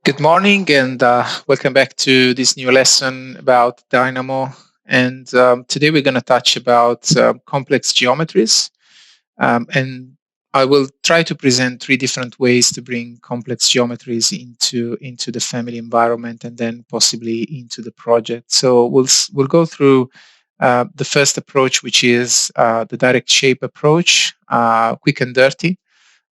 Good morning and welcome back to this new lesson about Dynamo. And today we're going to touch about complex geometries. And I will try to present three different ways to bring complex geometries into the family environment and then possibly into the project. So we'll go through the first approach, which is the direct shape approach, quick and dirty.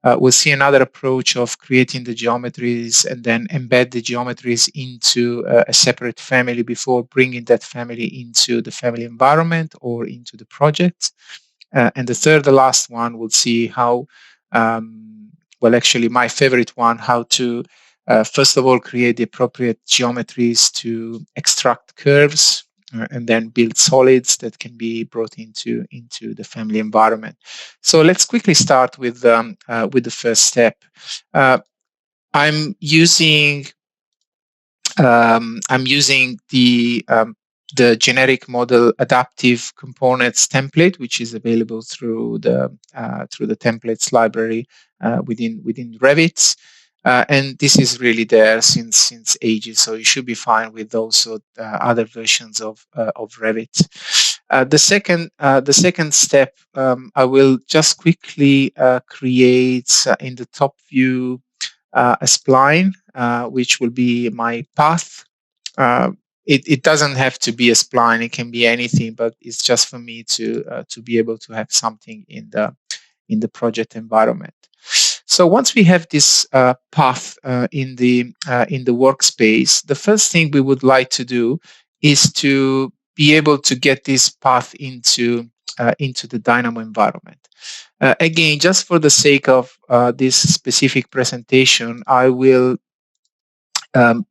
We'll see another approach of creating the geometries and then embed the geometries into a separate family before bringing that family into the family environment or into the project. And the last one, we'll see how, actually my favorite one, how to, first of all, create the appropriate geometries to extract curves and then build solids that can be brought into the family environment. So let's quickly start with the first step. I'm using the generic model adaptive components template, which is available through the templates library within Revit. And this is really there since ages, so you should be fine with also other versions of Revit. The second step, I will just quickly create in the top view a spline, which will be my path. It doesn't have to be a spline; it can be anything, but it's just for me to be able to have something in the project environment. So once we have this path in the workspace, the first thing we would like to do is to be able to get this path into the Dynamo environment. Again, just for the sake of this specific presentation, I will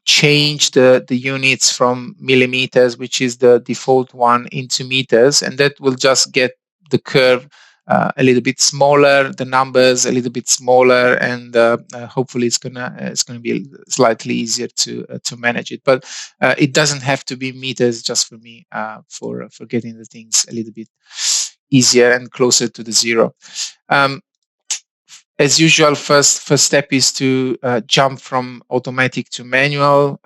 change the units from millimeters, which is the default one, into meters, and that will just get the curve a little bit smaller, the numbers a little bit smaller, and hopefully it's gonna be slightly easier to manage it. But it doesn't have to be meters, just for me, for getting the things a little bit easier and closer to the zero. As usual, first step is to jump from automatic to manual.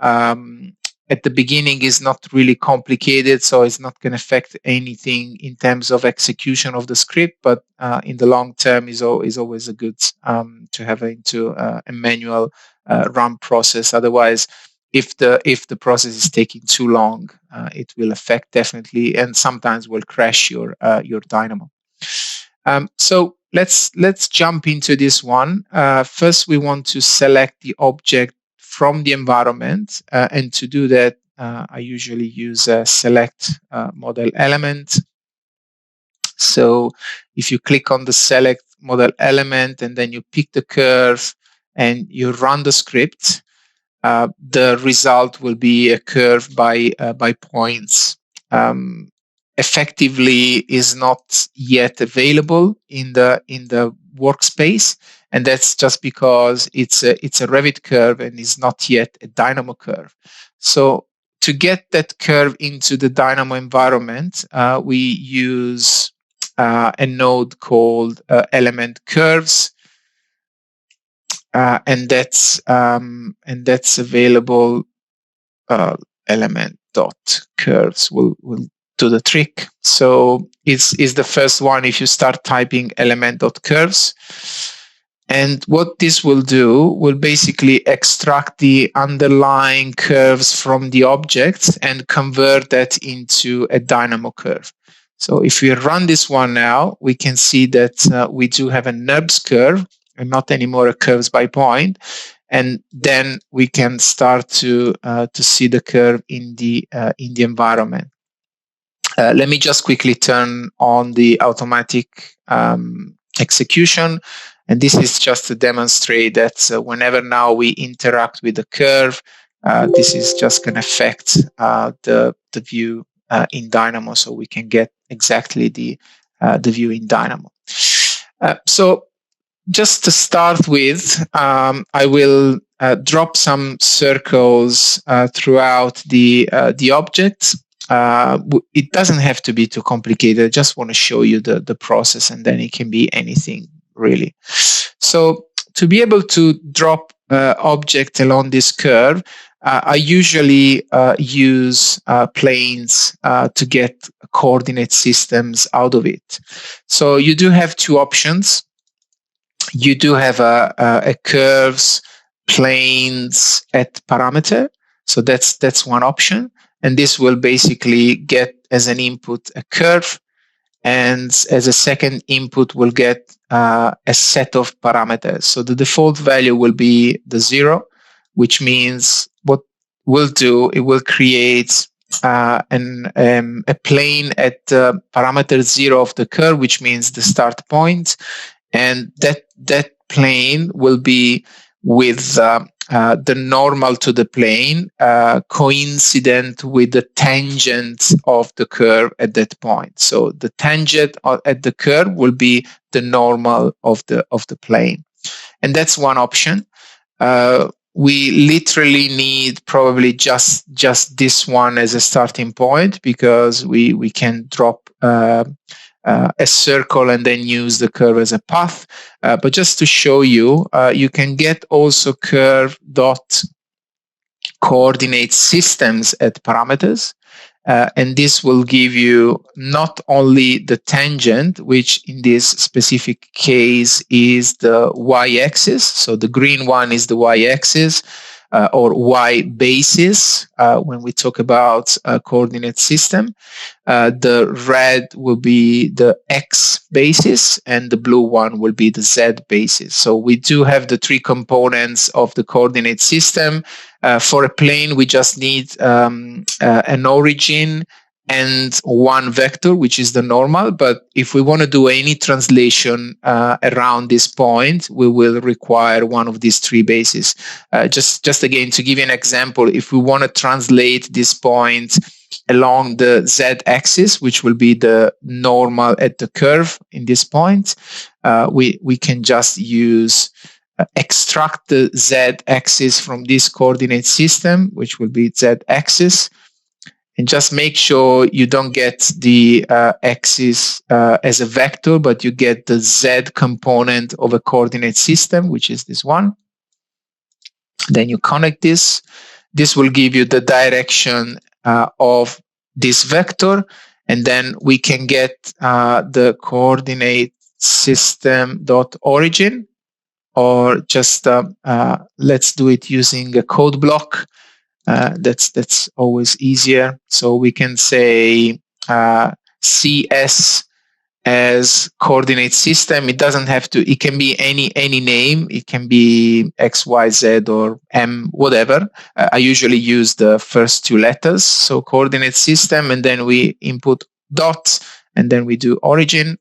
At the beginning is not really complicated, so it's not going to affect anything in terms of execution of the script, but in the long term is always a good to have into a manual run process. Otherwise, if the process is taking too long, it will affect definitely, and sometimes will crash your Dynamo. So let's jump into this one. First, we want to select the object from the environment, and to do that, I usually use a select model element. So if you click on the select model element and then you pick the curve and you run the script, the result will be a curve by points. Effectively is not yet available in the workspace, and that's just because it's a Revit curve and is not yet a Dynamo curve. So to get that curve into the Dynamo environment, we use a node called element curves, and that's available. Element dot curves will do the trick. So it's the first one if you start typing element.curves. And what this will do will basically extract the underlying curves from the objects and convert that into a Dynamo curve. So if we run this one now, we can see that we do have a NURBS curve and not anymore a curves by point. And then we can start to see the curve in the environment. Let me just quickly turn on the automatic execution. And this is just to demonstrate that whenever now we interact with the curve, this is just going to affect the view in Dynamo, so we can get exactly the view in Dynamo. So just to start with, I will drop some circles throughout the objects. It doesn't have to be too complicated. I just want to show you the process, and then it can be anything really. So to be able to drop object along this curve, I usually use planes to get coordinate systems out of it. So you do have two options. You do have a curves, planes at parameter. So that's one option. And this will basically get as an input a curve, and as a second input we'll get a set of parameters. So the default value will be the 0, which means what we'll do, it will create a plane at parameter 0 of the curve, which means the start point, and that plane will be with the normal to the plane coincident with the tangent of the curve at that point. So the tangent at the curve will be the normal of the plane, and that's one option. We literally need probably just this one as a starting point, because we can drop a circle and then use the curve as a path. But just to show you, you can get also curve dot coordinate systems at parameters. And this will give you not only the tangent, which in this specific case is the y-axis. So the green one is the y-axis, or y-basis when we talk about a coordinate system. The red will be the x-basis, and the blue one will be the z-basis. So we do have the three components of the coordinate system. For a plane, we just need an origin and one vector, which is the normal. But if we want to do any translation around this point, we will require one of these three bases. Just again, to give you an example, if we want to translate this point along the z-axis, which will be the normal at the curve in this point, we can just use extract the z-axis from this coordinate system, which will be z-axis, and just make sure you don't get the axis as a vector, but you get the z component of a coordinate system, which is this one. Then you connect this. This will give you the direction of this vector, and then we can get the coordinate system dot origin, or just let's do it using a code block. That's always easier. So we can say CS as coordinate system. It doesn't have to, it can be any name. It can be X, Y, Z, or M, whatever. I usually use the first two letters. So coordinate system, and then we input dot, and then we do origin.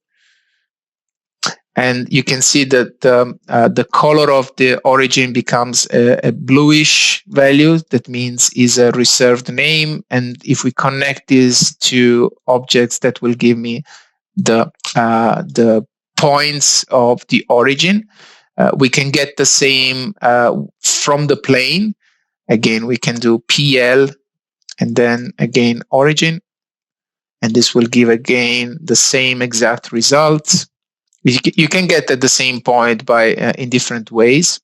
And you can see that the color of the origin becomes a bluish value. That means is a reserved name. And if we connect these two objects, that will give me the points of the origin. We can get the same from the plane. Again, we can do PL and then again origin. And this will give again the same exact results. You can get at the same point by in different ways.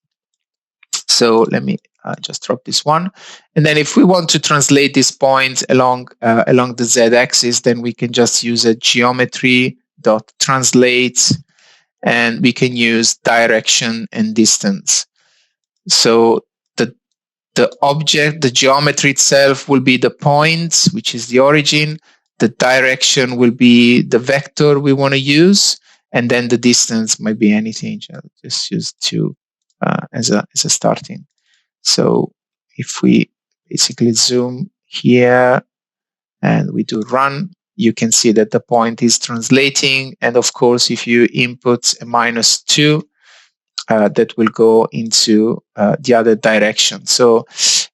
So let me just drop this one. And then if we want to translate this point along the z-axis, then we can just use a geometry.translate, and we can use direction and distance. So the object, the geometry itself will be the point, which is the origin. The direction will be the vector we want to use. And then the distance might be anything. I'll just use 2 as a starting. So if we basically zoom here and we do run, you can see that the point is translating. And of course, if you input a -2, that will go into the other direction. So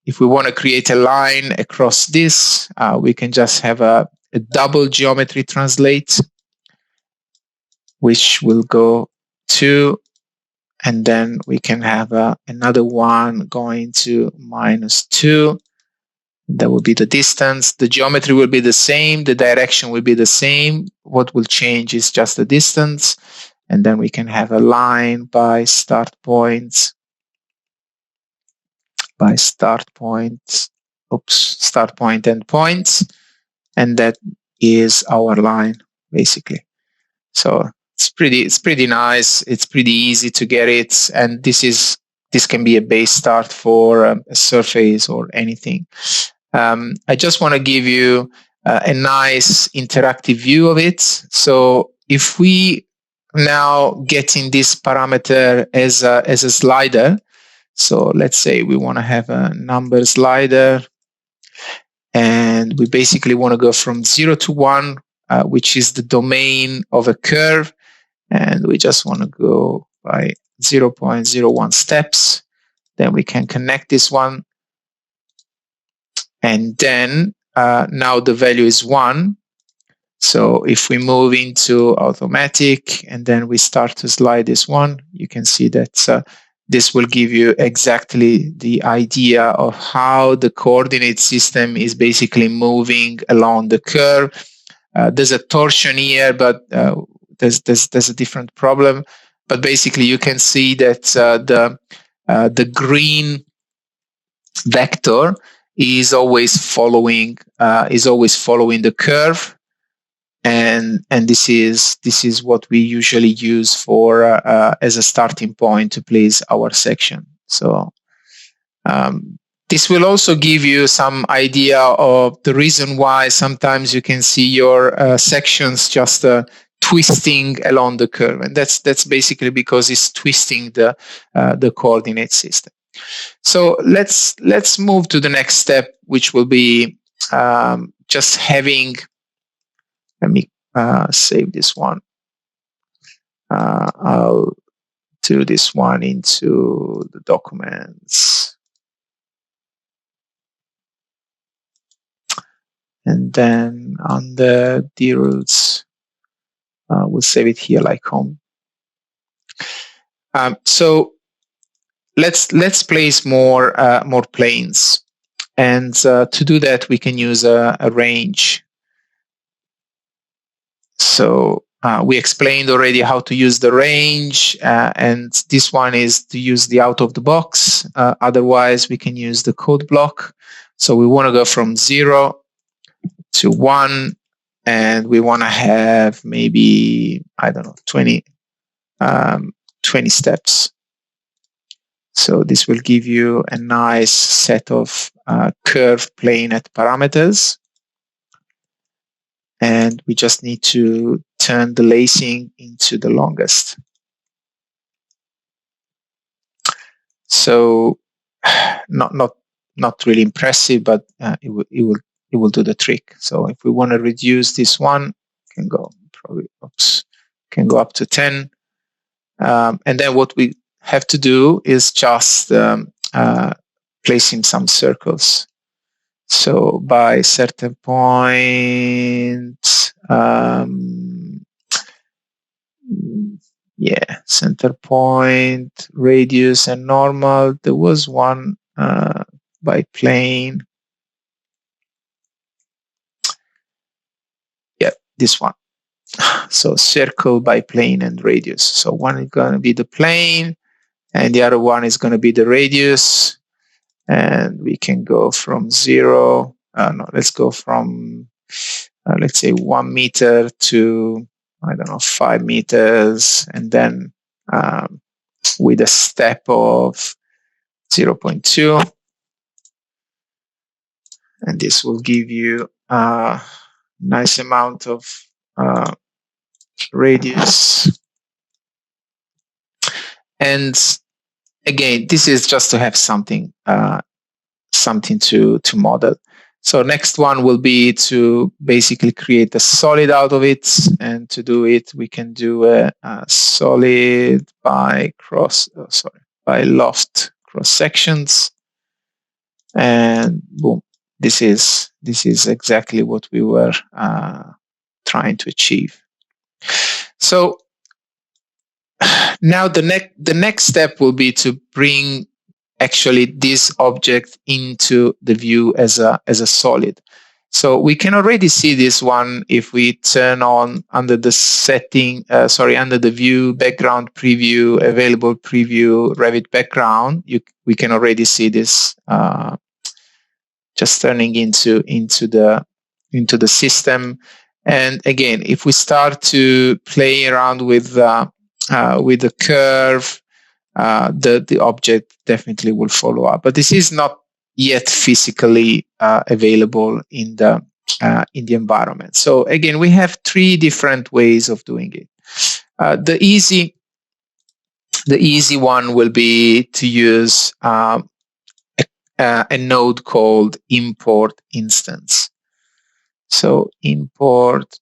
if we want to create a line across this, we can just have a double geometry translate, which will go to, and then we can have another one going to -2. That will be the distance. The geometry will be the same. The direction will be the same. What will change is just the distance. And then we can have a line by start points by start point, end points, and that is our line basically. So it's pretty nice. It's pretty easy to get it, and this can be a base start for a surface or anything. I just want to give you a nice interactive view of it. So if we now getting this parameter as a slider, so let's say we want to have a number slider, and we basically want to go from 0 to 1, which is the domain of a curve, and we just want to go by 0.01 steps. Then we can connect this one, and then now the value is 1. So if we move into automatic and then we start to slide this one, you can see that this will give you exactly the idea of how the coordinate system is basically moving along the curve. There's a torsion here, but there's a different problem. But basically, you can see that the green vector is always following the curve. And this is what we usually use for as a starting point to place our section. So this will also give you some idea of the reason why sometimes you can see your sections just twisting along the curve, and that's basically because it's twisting the coordinate system. So let's move to the next step, which will be just having. Let me save this one. I'll do this one into the documents. And then on the DiRoots, we'll save it here like home. So let's place more planes. And to do that, we can use a range. So we explained already how to use the range, and this one is to use the out of the box. Otherwise, we can use the code block. So we want to go from 0 to 1, and we want to have maybe, I don't know, 20 steps. So this will give you a nice set of curve planet parameters. And we just need to turn the lacing into the longest. So not really impressive, but it will do the trick. So if we want to reduce this one, can go up to 10. And then what we have to do is just placing some circles. So by certain point, center point, radius, and normal. There was one by plane. Yeah, this one. So circle by plane and radius. So one is going to be the plane, and the other one is going to be the radius. And we can go from 0. Let's go from let's say 1 meter to, I don't know, 5 meters, and then with a step of 0.2, and this will give you a nice amount of radius. And again, this is just to have something to model. So next one will be to basically create a solid out of it, and to do it, we can do a solid by loft cross sections, and boom, this is exactly what we were trying to achieve. So now the next step will be to bring actually this object into the view as a solid. So we can already see this one if we turn on under the setting, under the view, background preview, available preview, Revit background. We can already see this just turning into the system. And again, if we start to play around with the curve, the object definitely will follow up. But this is not yet physically available in the environment. So again, we have 3 different ways of doing it. The easy one will be to use a node called import instance. So import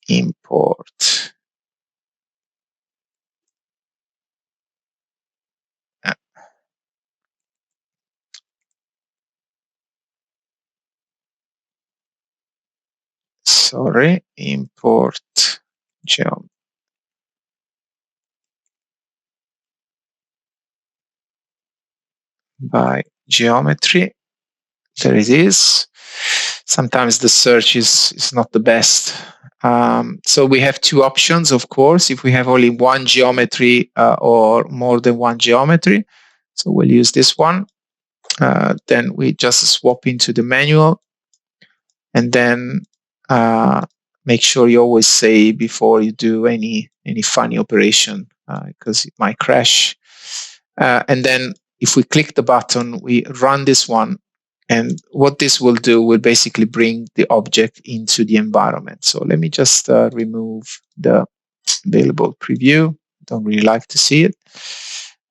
import import geom by geometry. There it is. Sometimes the search is not the best. So we have 2 options, of course, if we have only one geometry or more than one geometry. So we'll use this one. Then we just swap into the manual, and then make sure you always say before you do any funny operation, because it might crash. And then if we click the button, we run this one. And what this will do will basically bring the object into the environment. So let me just remove the available preview. Don't really like to see it.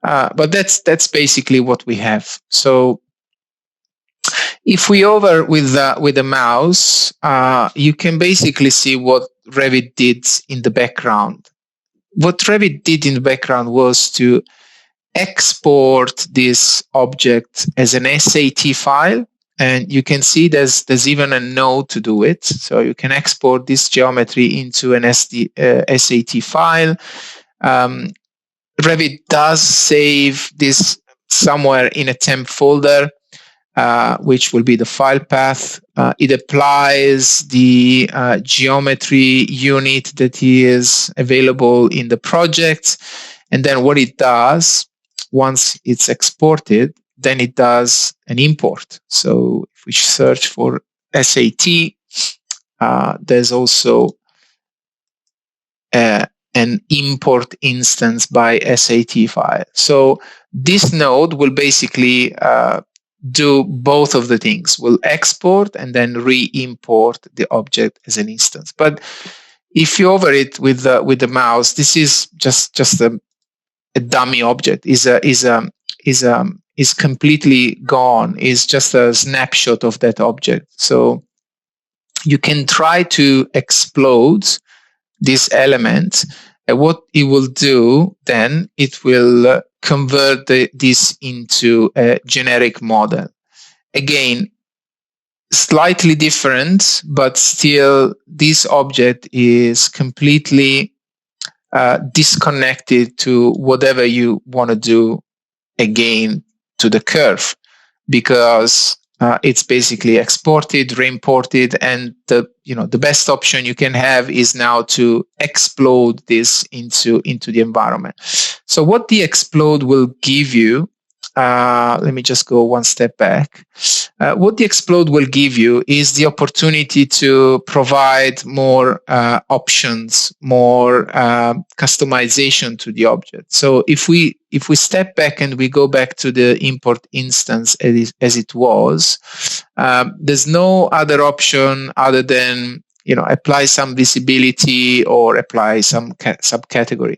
But that's basically what we have. So if we hover with the mouse, you can basically see what Revit did in the background. What Revit did in the background was to export this object as an SAT file, and you can see there's even a node to do it. So you can export this geometry into an SAT file. Revit does save this somewhere in a temp folder, which will be the file path. It applies the geometry unit that is available in the project. And then what it does, once it's exported, then it does an import. So if we search for SAT, there's also an import instance by SAT file. So this node will basically do both of the things. We'll export and then re-import the object as an instance. But if you hover it with the mouse, this is just a dummy object. Is completely gone. Is just a snapshot of that object. So you can try to explode this element. And what it will do then, it will convert this into a generic model. Again, slightly different, but still this object is completely disconnected to whatever you want to do again to the curve, because it's basically exported, re-imported, and the best option you can have is now to explode this into the environment. So what the explode will give you, let me just go one step back. What the explode will give you is the opportunity to provide more options, more customization to the object. So if we step back and we go back to the import instance as it was, there's no other option other than apply some visibility or apply some subcategory.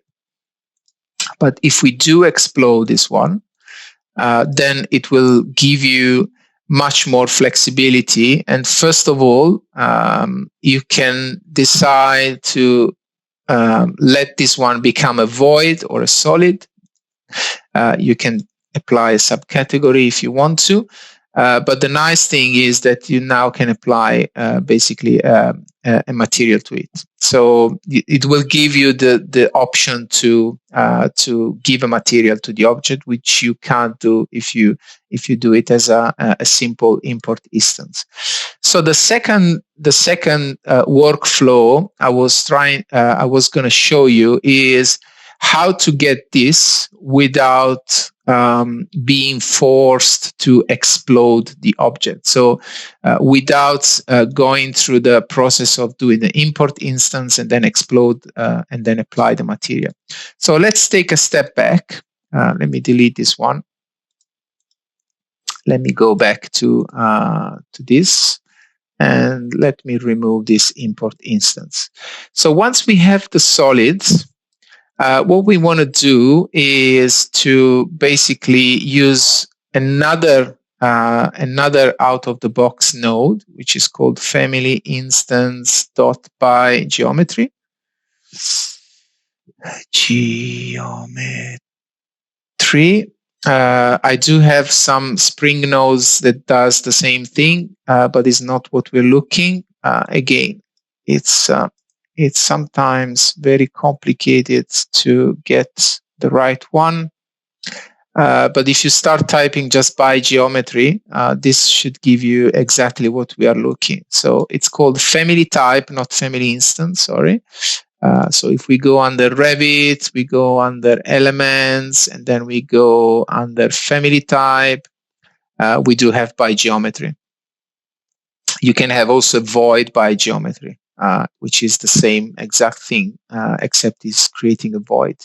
But if we do explode this one, then it will give you much more flexibility. And first of all, you can decide to let this one become a void or a solid. You can apply a subcategory if you want to. But the nice thing is that you now can apply basically a material to it. So it will give you the option to give a material to the object, which you can't do if you do it as a simple import instance. So the second workflow I was going to show you is how to get this without being forced to explode the object. So without going through the process of doing the import instance and then explode and then apply the material. So let's take a step back. Let me delete this one. Let me go back to this. And let me remove this import instance. So once we have the solids, what we want to do is to basically use another out-of-the-box node, which is called family instance.by geometry. I do have some Spring nodes that does the same thing, but it's not what we're looking. Again, it's sometimes very complicated to get the right one. But if you start typing just by geometry, this should give you exactly what we are looking. So it's called family type, not family instance, sorry. So if we go under Revit, we go under elements, and then we go under family type, we do have by geometry. You can have also void by geometry, which is the same exact thing, except it's creating a void.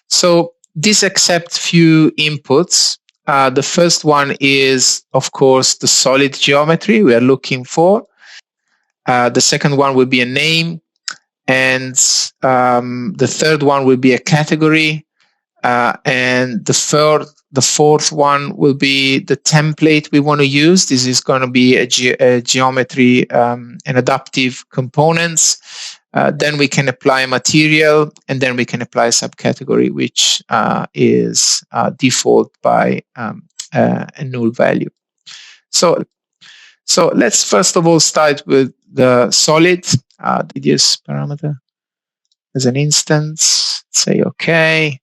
So this accepts few inputs. The first one is, of course, the solid geometry we are looking for. The second one will be a name. And the third one will be a category, and the fourth one will be the template we want to use. This is going to be a geometry and adaptive components. Then we can apply a material, and then we can apply a subcategory, which is default by a null value. So let's first of all start with the solid. Radius parameter as an instance. Say OK.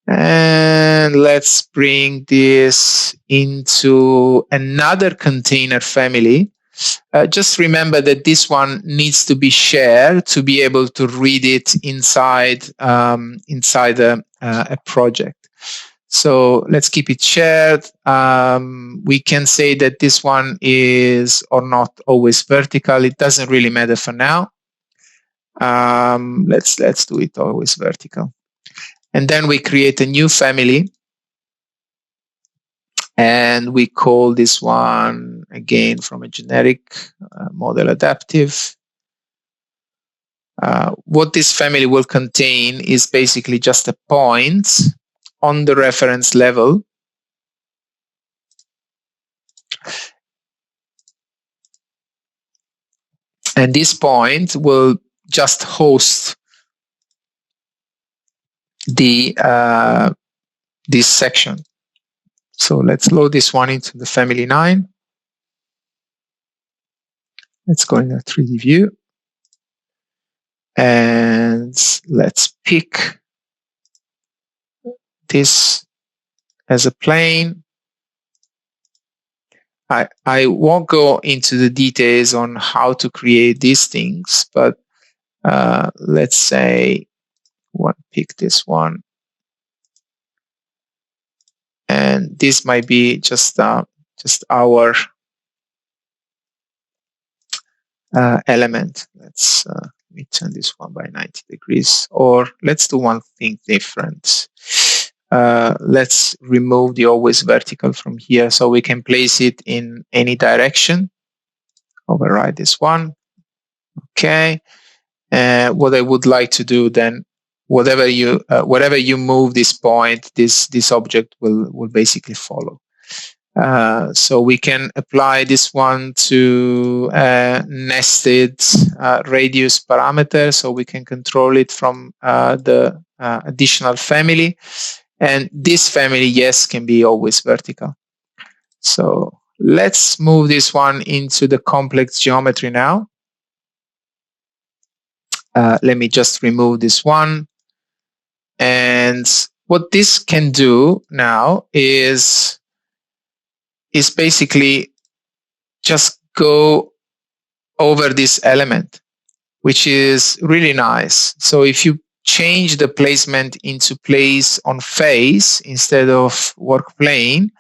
And let's bring this into another container family. Just remember that this one needs to be shared to be able to read it inside a project. So let's keep it shared. We can say that this one is or not always vertical. It doesn't really matter for now. Let's do it always vertical. And then we create a new family. And we call this one, again, from a generic model adaptive. What this family will contain is basically just a point on the reference level. And this point will just host the this section. So let's load this one into the family 9. Let's go in a 3D view. And let's pick this as a plane. I won't go into the details on how to create these things, but let's say pick this one. And this might be just our element. Let's let me turn this one by 90 degrees, or let's do one thing different. Let's remove the always vertical from here so we can place it in any direction. Override this one. Okay. What I would like to do then, wherever you move this point, this object will basically follow. So we can apply this one to nested radius parameter, so we can control it from the additional family. And this family, yes, can be always vertical. So Let's move this one into the complex geometry now. Let me just remove this one. And what this can do now is basically just go over this element, which is really nice. So if you change the placement into place on face instead of work plane,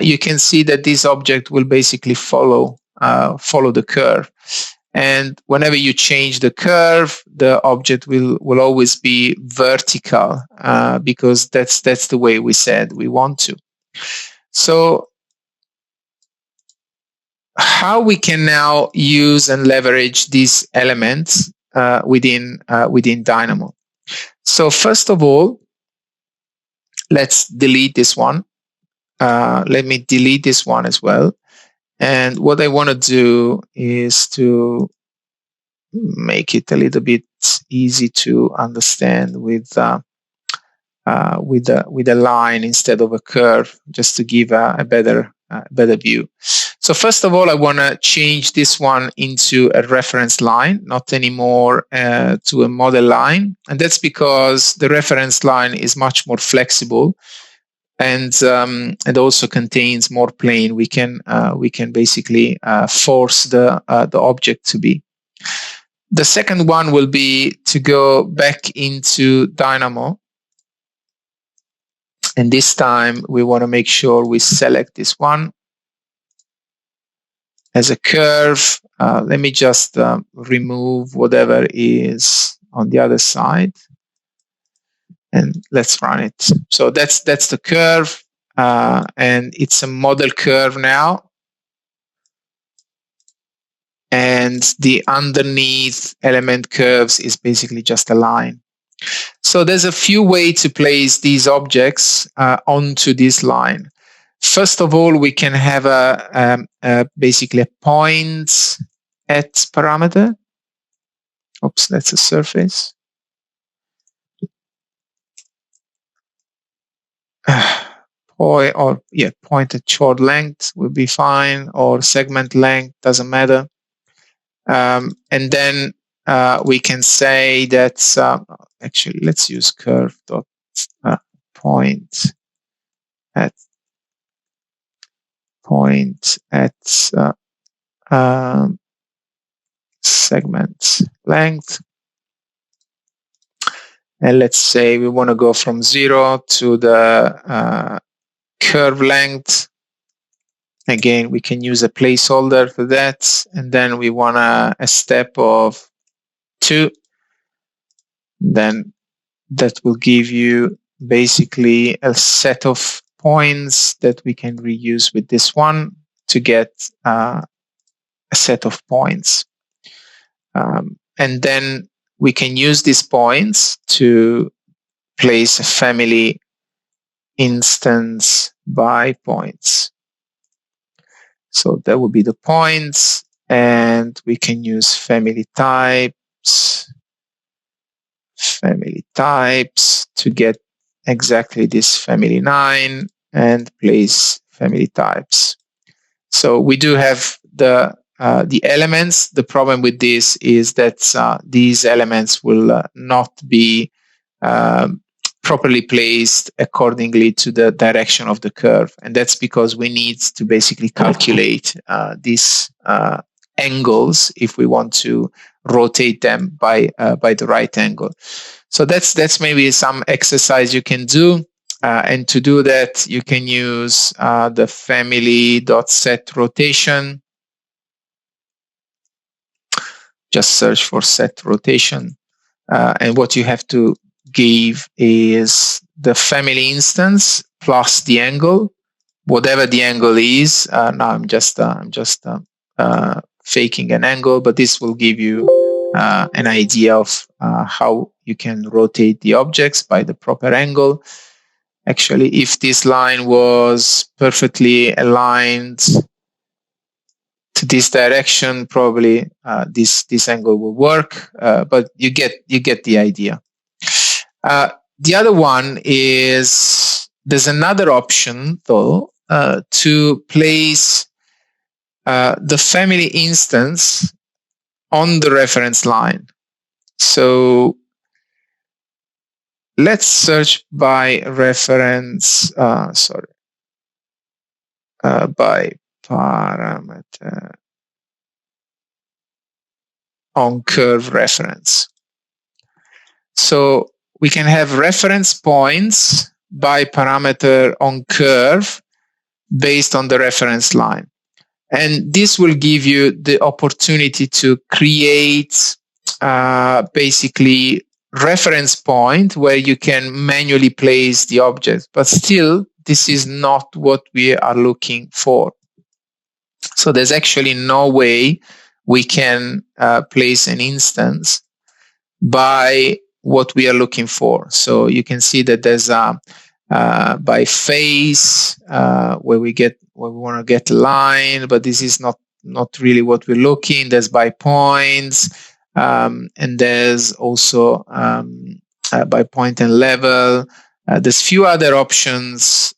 you can see that this object will basically follow the curve. And whenever you change the curve, the object will always be vertical because that's the way we said we want to. So how we can now use and leverage these elements within Dynamo. So first of all, let's delete this one. Let me delete this one as well. And what I want to do is to make it a little bit easy to understand with a line instead of a curve, just to give a better view. So first of all, I want to change this one into a reference line, not anymore to a model line, and that's because the reference line is much more flexible. And it also contains more plane. We can basically force the object to be. The second one will be to go back into Dynamo, and this time we want to make sure we select this one as a curve. Let me just remove whatever is on the other side. And let's run it. So that's the curve, and it's a model curve now. And the underneath element curves is basically just a line. So there's a few ways to place these objects onto this line. First of all, we can have basically a point at parameter. Oops, that's a surface. Point at chord length will be fine, or segment length, doesn't matter. And then we can say that actually let's use curve dot point at segment length. And let's say we want to go from 0 to the curve length. Again, we can use a placeholder for that. And then we want a step of 2. Then that will give you basically a set of points that we can reuse with this one to get a set of points. And then we can use these points to place a family instance by points. So that would be the points, and we can use family types to get exactly this family 9 and place family types. So we do have the elements. The problem with this is that these elements will not be properly placed accordingly to the direction of the curve, and that's because we need to basically calculate these angles if we want to rotate them by the right angle. So that's maybe some exercise you can do, and to do that you can use the family.set rotation. Just search for set rotation, and what you have to give is the family instance plus the angle, whatever the angle is. Now I'm just faking an angle, but this will give you an idea of how you can rotate the objects by the proper angle. Actually, if this line was perfectly aligned to this direction, probably this angle will work, but you get the idea. The other one is there's another option though to place the family instance on the reference line. So let's search by reference, by parameter on curve reference. So we can have reference points by parameter on curve based on the reference line. And this will give you the opportunity to create basically reference point where you can manually place the object, but still this is not what we are looking for. So there's actually no way we can place an instance by what we are looking for. So you can see that there's a by face where we want to get a line, but this is not really what we're looking. There's by points, and there's also by point and level. There's few other options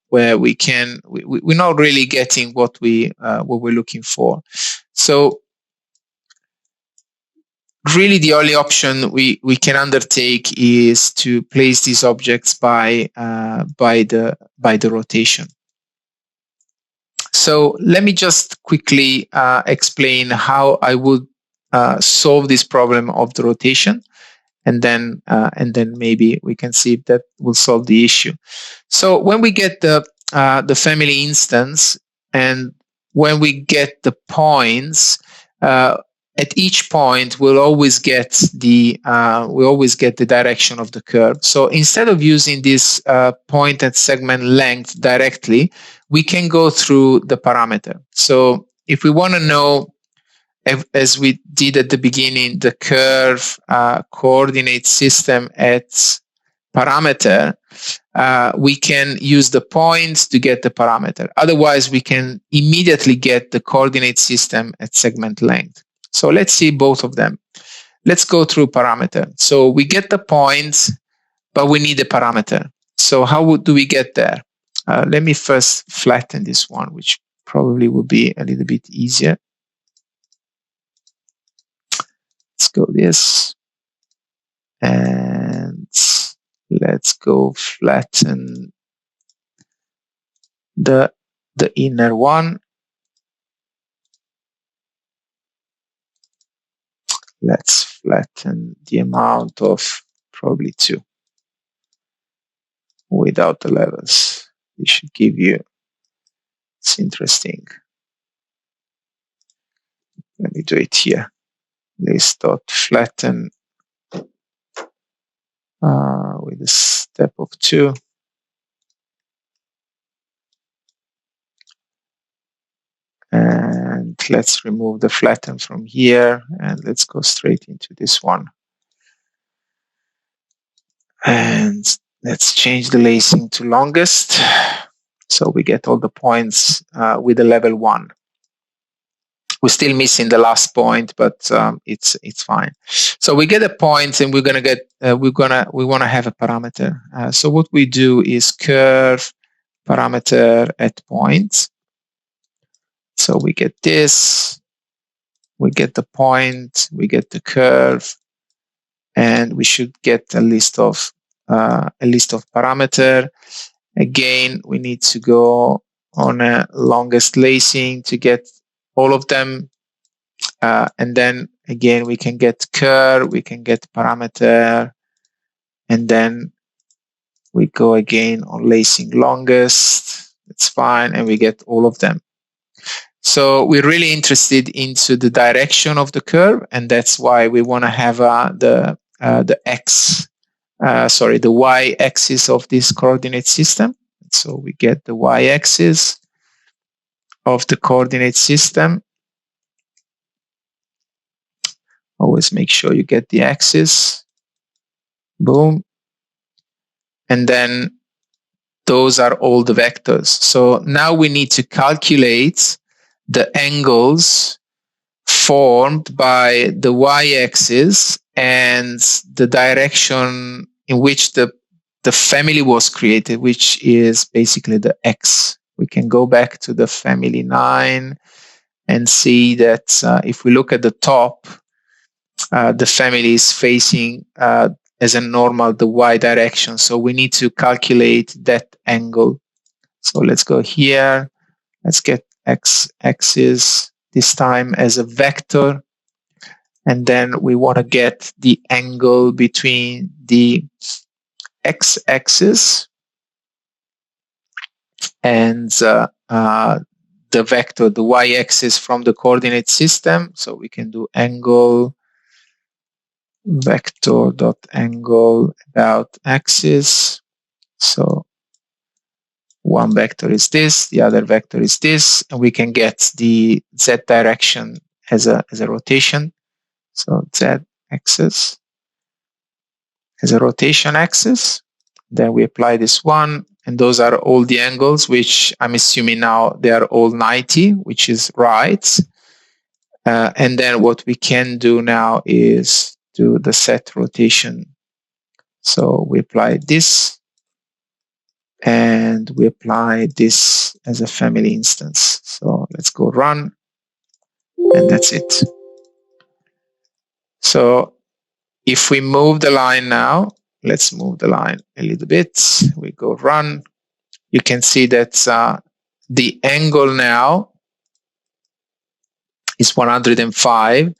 where we're not really getting what we're looking for. So really the only option we can undertake is to place these objects by the rotation. So let me just quickly explain how I would solve this problem of the rotation, and then maybe we can see if that will solve the issue. So when we get the family instance, and when we get the points, at each point we'll always get the direction of the curve. So instead of using this point and segment length directly, we can go through the parameter. So if we want to know, as we did at the beginning, the curve coordinate system at parameter, we can use the points to get the parameter. Otherwise, we can immediately get the coordinate system at segment length. So let's see both of them. Let's go through parameter. So we get the points, but we need a parameter. So how do we get there? Let me first flatten this one, which probably will be a little bit easier. Let's go this, and let's go flatten the inner one. Let's flatten the amount of probably 2 without the levels. This should give you, it's interesting. Let me do it here. List.flatten with a step of 2. And let's remove the flatten from here, and let's go straight into this one. And let's change the lacing to longest. So we get all the points with the level 1. We're still missing the last point, but it's fine. So we get a point, and we're gonna get we want to have a parameter. So what we do is curve parameter at points. So we get this, we get the point, we get the curve, and we should get a list of parameter. Again, we need to go on a longest lacing to get all of them, and then again we can get curve, we can get parameter, and then we go again on lacing longest. It's fine, and we get all of them. So we're really interested into the direction of the curve, and that's why we want to have the y-axis of this coordinate system. So we get the y-axis of the coordinate system. Always make sure you get the axis. Boom. And then those are all the vectors. So now we need to calculate the angles formed by the y-axis and the direction in which the family was created, which is basically the x. We can go back to the family 9, and see that if we look at the top, the family is facing as a normal the y direction. So we need to calculate that angle. So let's go here. Let's get x-axis this time as a vector. And then we want to get the angle between the x-axis and the vector, the y-axis from the coordinate system. So we can do angle vector dot angle about axis. So one vector is this, the other vector is this, and we can get the z direction as a rotation. So z axis as a rotation axis. Then we apply this one, and those are all the angles, which I'm assuming now they are all 90, which is right. And then what we can do now is do the set rotation. So we apply this, and we apply this as a family instance. So let's go run, and that's it. So if we move the line now, let's move the line a little bit. We go run. You can see that the angle now is 105.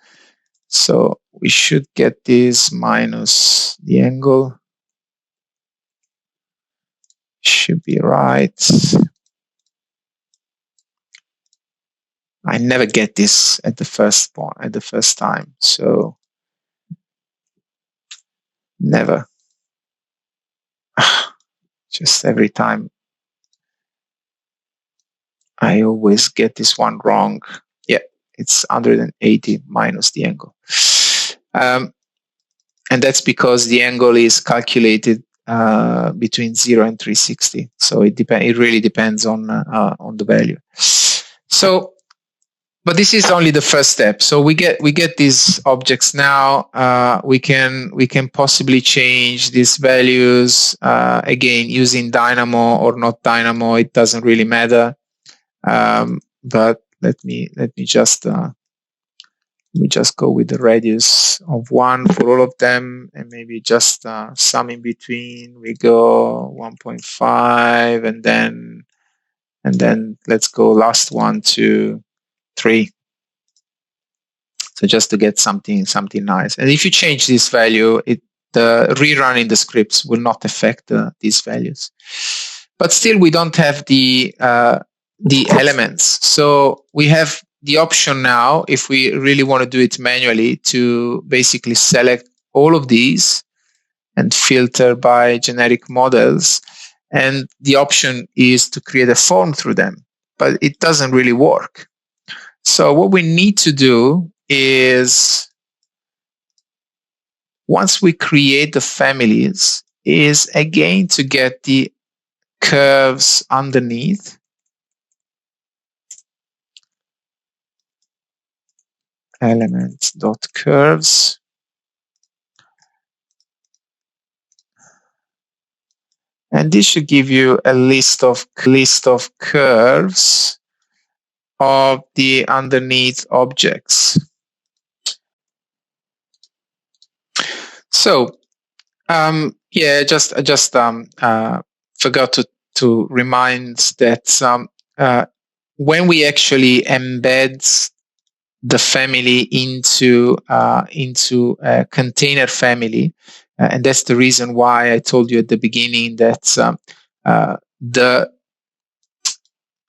So we should get this minus the angle. Should be right. I never get this at the first point, at the first time. So never. Just every time I always get this one wrong. Yeah, it's 180 minus the angle. And that's because the angle is calculated between 0 and 360. So it really depends on the value. So, but this is only the first step. So we get these objects now. We can possibly change these values again using Dynamo or not Dynamo. It doesn't really matter. But let me just go with the radius of 1 for all of them, and maybe just some in between. We go 1.5, and then let's go last 1, 2, 3. So just to get something nice. And if you change this value, the rerunning the scripts will not affect these values. But still, we don't have the elements. So we have the option now, if we really want to do it manually, to basically select all of these and filter by generic models. And the option is to create a form through them, but it doesn't really work. So what we need to do is, once we create the families, is again to get the curves underneath. Element.curves. And this should give you a list of curves of the underneath objects. So yeah, I just forgot to remind that when we actually embed the family into a container family, and that's the reason why I told you at the beginning that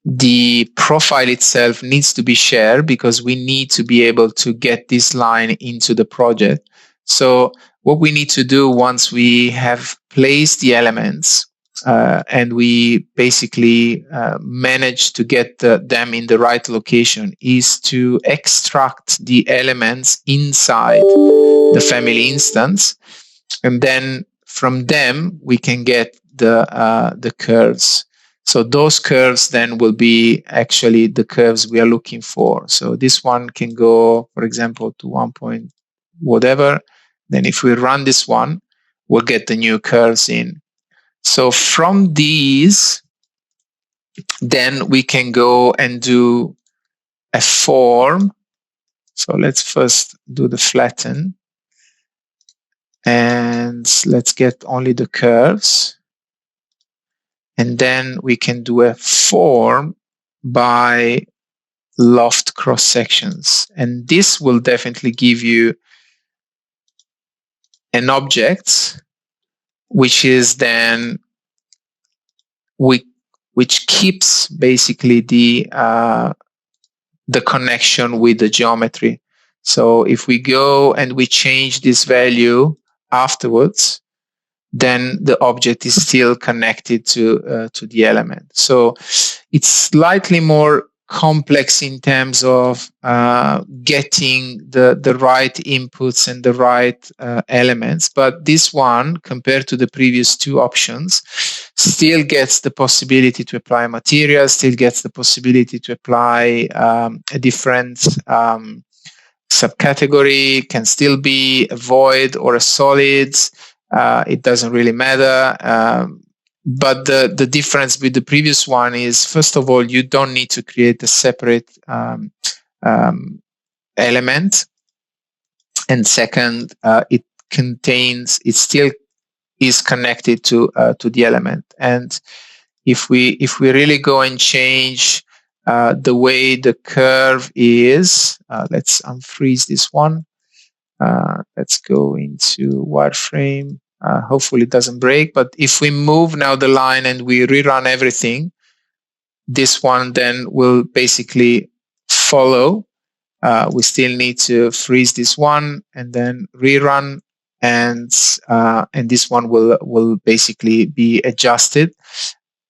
the profile itself needs to be shared, because we need to be able to get this line into the project. So what we need to do once we have placed the elements and we basically manage to get them in the right location, is to extract the elements inside the family instance, and then from them we can get the curves. So those curves then will be actually the curves we are looking for. So this one can go, for example, to 1 point whatever. Then if we run this one, we'll get the new curves in. So from these, then we can go and do a form. So let's first do the flatten, and let's get only the curves. And then we can do a form by loft cross sections. And this will definitely give you an object, which is then which keeps basically the connection with the geometry. So if we go and we change this value afterwards, then the object is still connected to the element. So it's slightly more complex in terms of getting the right inputs and the right elements. But this one, compared to the previous two options, still gets the possibility to apply materials, still gets the possibility to apply a different subcategory, can still be a void or a solid. It doesn't really matter. But the difference with the previous one is, first of all, you don't need to create a separate element. And second, it still is connected to the element. And if we really go and change the way the curve is, let's unfreeze this one. Let's go into wireframe. Hopefully it doesn't break. But if we move now the line and we rerun everything, this one then will basically follow. We still need to freeze this one and then rerun, and this one will basically be adjusted.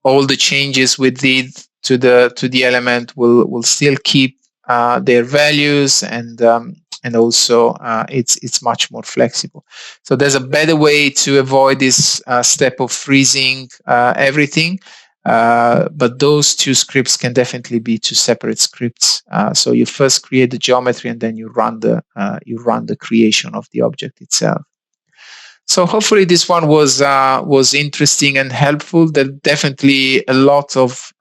All the changes we did to the element will still keep their values, and also it's much more flexible. So there's a better way to avoid this step of freezing everything. But those two scripts can definitely be two separate scripts. So you first create the geometry, and then you run the creation of the object itself. So hopefully this one was interesting and helpful. There are definitely a lot of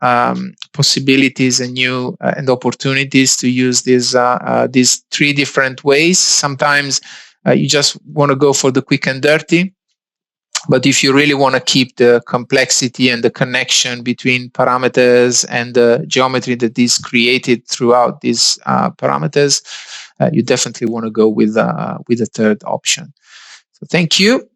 possibilities and new and opportunities to use these three different ways. Sometimes you just want to go for the quick and dirty. But if you really want to keep the complexity and the connection between parameters and the geometry that is created throughout these parameters, you definitely want to go with a third option. So thank you.